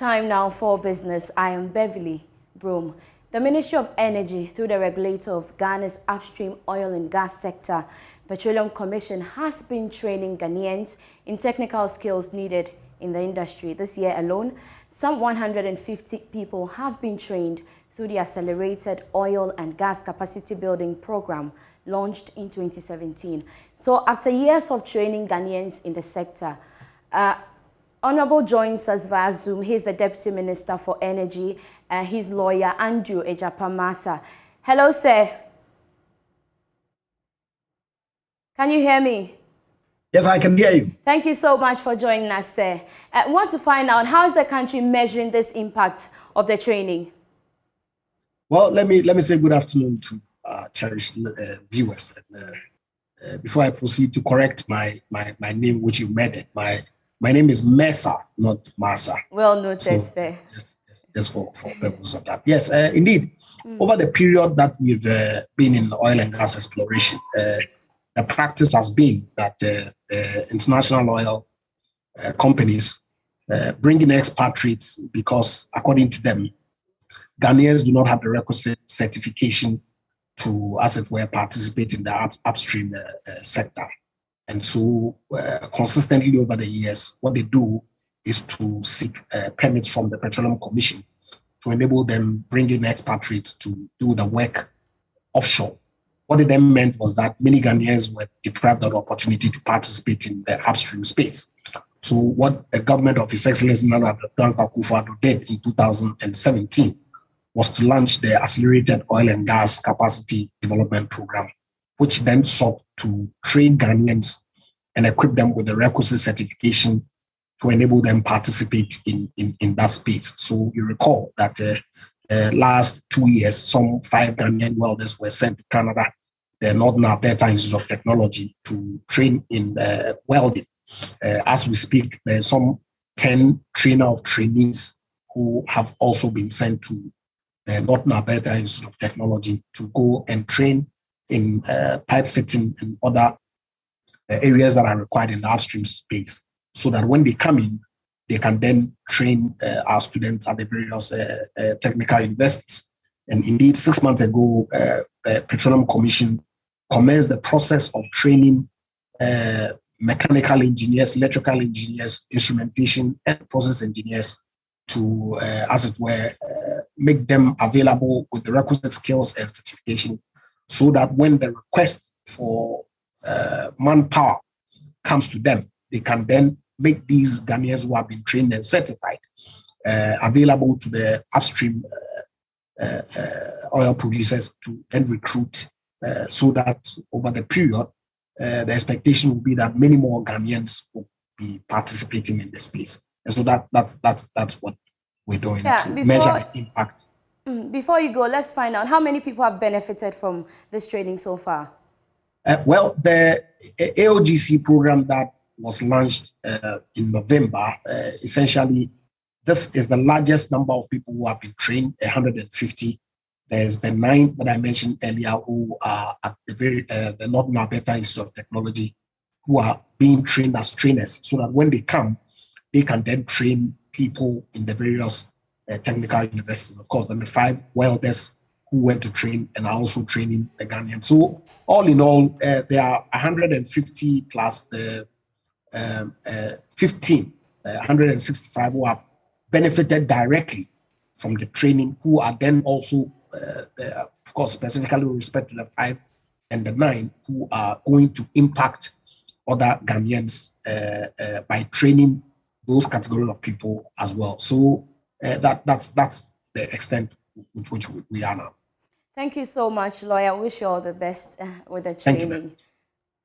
Time now for business. I am Beverly Broom. The Ministry of Energy, through the regulator of Ghana's upstream oil and gas sector, Petroleum Commission, has been training Ghanaians in technical skills needed in the industry. This year alone, some 150 people have been trained through the Accelerated Oil and Gas Capacity Building Program launched in 2017. So after years of training Ghanaians in the sector, Honorable joins us via Zoom. He's the Deputy Minister for Energy. He's lawyer Andrew Ejapamasa. Hello, sir. Can you hear me? Yes, I can hear you. Thank you so much for joining us, sir. I want to find out, how is the country measuring this impact of the training? Well, let me say good afternoon to cherished viewers. Before I proceed to correct my name, which you made it, my name is Mesa, not Masa. Well noted, so sir. Just for purpose of that. Yes, indeed. Over the period that we've been in oil and gas exploration, the practice has been that international oil companies bring in expatriates because, according to them, Ghanaians do not have the requisite certification to, as it were, participate in the upstream sector. And so consistently over the years, what they do is to seek permits from the Petroleum Commission to enable them bring in expatriates to do the work offshore. What it then meant was that many Ghanaians were deprived of the opportunity to participate in the upstream space. So what the government of His Excellency Nana Addo Akufo-Addo did in 2017 was to launch the Accelerated Oil and Gas Capacity Development Program, which then sought to train Ghanaians and equip them with the requisite certification to enable them participate in that space. So you recall that last 2 years, some 5 Ghanaian welders were sent to Canada, the Northern Alberta Institute of Technology, to train in welding. As we speak, there's some 10 trainer of trainees who have also been sent to the Northern Alberta Institute of Technology to go and train in pipe fitting and other areas that are required in the upstream space, so that when they come in, they can then train our students at the various technical universities. And indeed, 6 months ago, the Petroleum Commission commenced the process of training mechanical engineers, electrical engineers, instrumentation, and process engineers to, as it were, make them available with the requisite skills and certification, so that when the request for manpower comes to them, they can then make these Ghanaians who have been trained and certified available to the upstream oil producers to then recruit, so that over the period, the expectation will be that many more Ghanaians will be participating in the space. And so that's what we're doing to measure the impact. Before you go, let's find out how many people have benefited from this training so far. Well, the AOGC program that was launched in November, essentially, this is the largest number of people who have been trained, 150. There's the 9 that I mentioned earlier who are at the Northern Alberta Institute of Technology, who are being trained as trainers, so that when they come, they can then train people in the various technical universities. Of course, then the 5 welders who went to train and are also training the Ghanaians. So all in all, there are 150 plus the 165 who have benefited directly from the training, who are then also, of course, specifically with respect to the 5 and the 9, who are going to impact other Ghanaians by training those categories of people as well. So that's the extent with which we are now. Thank you so much, lawyer. I wish you all the best with the training. Thank you.